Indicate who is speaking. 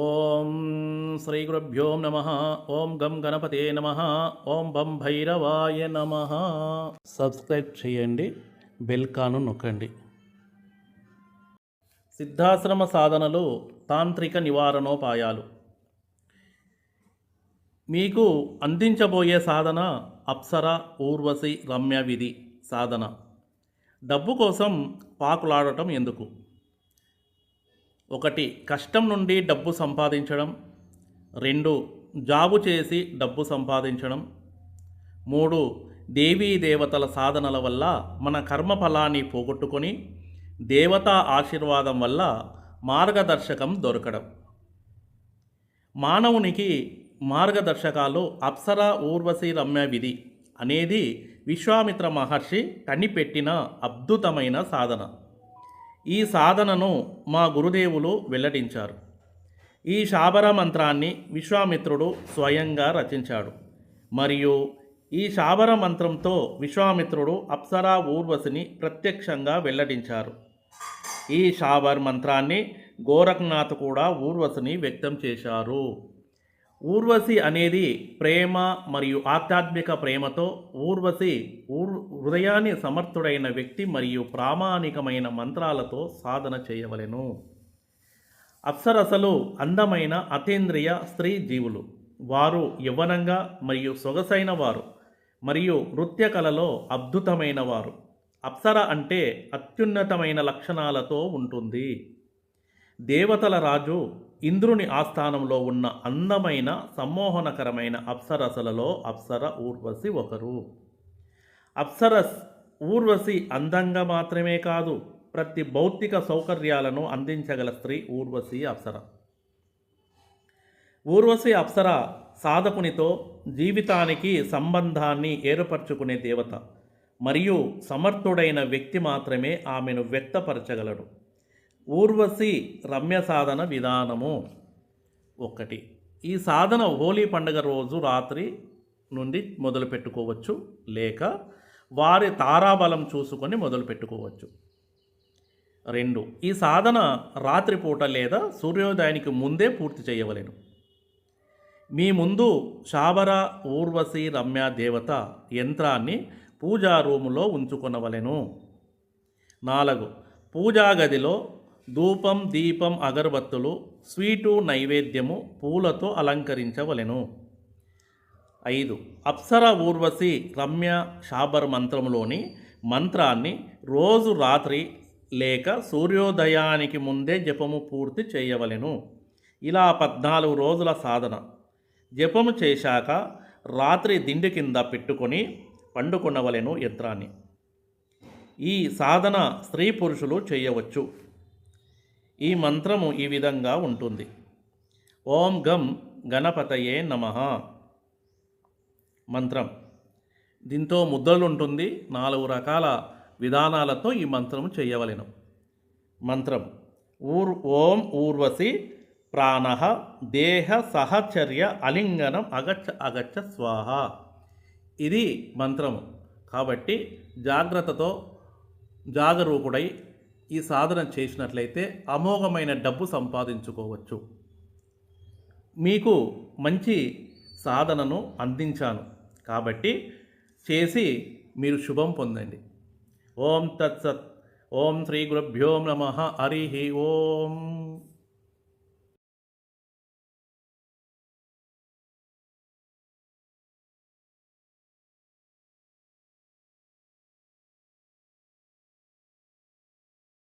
Speaker 1: ఓం శ్రీ గురుభ్యో నమ. ఓం గం గణపతే నమ. ఓం బం భైరవాయ నమ. సబ్స్క్రైబ్ చేయండి, బెల్ కాను నొక్కండి. సిద్ధాశ్రమ సాధనలు, తాంత్రిక నివారణోపాయాలు. మీకు అందించబోయే సాధన అప్సర ఊర్వశి రమ్య విధి సాధన. డబ్బు కోసం పాకులాడటం ఎందుకు? 1. కష్టం నుండి డబ్బు సంపాదించడం. 2. జాబు చేసి డబ్బు సంపాదించడం. 3. దేవీ దేవతల సాధనల వల్ల మన కర్మ ఫలాన్ని పోగొట్టుకొని దేవతా ఆశీర్వాదం వల్ల మార్గదర్శకం దొరకడం. మానవునికి మార్గదర్శకాలు అప్సర ఊర్వశి రమ్య విధి అనేది విశ్వామిత్ర మహర్షి కనిపెట్టిన అద్భుతమైన సాధన. ఈ సాధనను మా గురుదేవులు వెల్లడించారు. ఈ శాబర మంత్రాన్ని విశ్వామిత్రుడు స్వయంగా రచించాడు. మరియు ఈ శాబర మంత్రంతో విశ్వామిత్రుడు అప్సరా ఊర్వశిని ప్రత్యక్షంగా వెల్లడించారు. ఈ శాబర్ మంత్రాన్ని గోరఖ్నాథ్ కూడా ఊర్వశిని వ్యక్తం చేశారు. ఊర్వశి అనేది ప్రేమ మరియు ఆధ్యాత్మిక ప్రేమతో ఊర్వశి హృదయాన్ని సమర్థుడైన వ్యక్తి మరియు ప్రామాణికమైన మంత్రాలతో సాధన చేయవలెను. అప్సరసలు అందమైన అతీంద్రియ స్త్రీ జీవులు. వారు యవ్వనంగా మరియు సొగసైన వారు మరియు నృత్య కళలో అద్భుతమైన వారు. అప్సర అంటే అత్యున్నతమైన లక్షణాలతో ఉంటుంది. దేవతల రాజు ఇంద్రుని ఆస్థానంలో ఉన్న అందమైన సమ్మోహనకరమైన అప్సరసలలో అప్సర ఊర్వశి ఒకరు. అప్సరస్ ఊర్వశి అందంగా మాత్రమే కాదు, ప్రతి భౌతిక సౌకర్యాలను అందించగల స్త్రీ ఊర్వశి అప్సర. ఊర్వశి అప్సర సాధకునితో జీవితానికి సంబంధాన్ని ఏర్పరచుకునే దేవత మరియు సమర్థుడైన వ్యక్తి మాత్రమే ఆమెను వ్యక్తపరచగలడు. ఊర్వశి రమ్య సాధన విధానము. 1. ఈ సాధన హోలీ పండుగ రోజు రాత్రి నుండి మొదలు పెట్టుకోవచ్చు, లేక వారి తారాబలం చూసుకొని మొదలు పెట్టుకోవచ్చు. 2. ఈ సాధన రాత్రిపూట లేదా సూర్యోదయానికి ముందే పూర్తి చేయవలెను. మీ ముందు శాబర ఊర్వశి రమ్య దేవత యంత్రాన్ని పూజా రూములో ఉంచుకొనవలెను. 4. పూజా గదిలో ధూపం, దీపం, అగరబత్తులు, స్వీటు, నైవేద్యము, పూలతో అలంకరించవలెను. 5. అప్సర ఊర్వశి రమ్య శాబర్ మంత్రములోని మంత్రాన్ని రోజు రాత్రి లేక సూర్యోదయానికి ముందే జపము పూర్తి చేయవలెను. ఇలా 14 రోజుల సాధన. జపము చేశాక రాత్రి దిండు కింద పెట్టుకొని పండుకొనవలెను యంత్రాన్ని. ఈ సాధన స్త్రీ పురుషులు చేయవచ్చు. ఈ మంత్రము ఈ విధంగా ఉంటుంది. ఓం గం గణపతయే నమః. మంత్రం దీంతో ముద్రలు ఉంటుంది. 4 రకాల విధానాలతో ఈ మంత్రము చేయవలెను. మంత్రం ఓం ఊర్వశి ప్రాణః దేహ సహచర్య అలింగనం అగచ్చ అగచ్చ స్వాహ. ఇది మంత్రము. కాబట్టి జాగ్రత్తతో జాగరూకుడై ఈ సాధన చేసినట్లయితే అమోఘమైన డబ్బు సంపాదించుకోవచ్చు. మీకు మంచి సాధనను అందించాను కాబట్టి చేసి మీరు శుభం పొందండి. ఓం తత్సత్. ఓం శ్రీ గురుభ్యో నమః. హరి ఓం.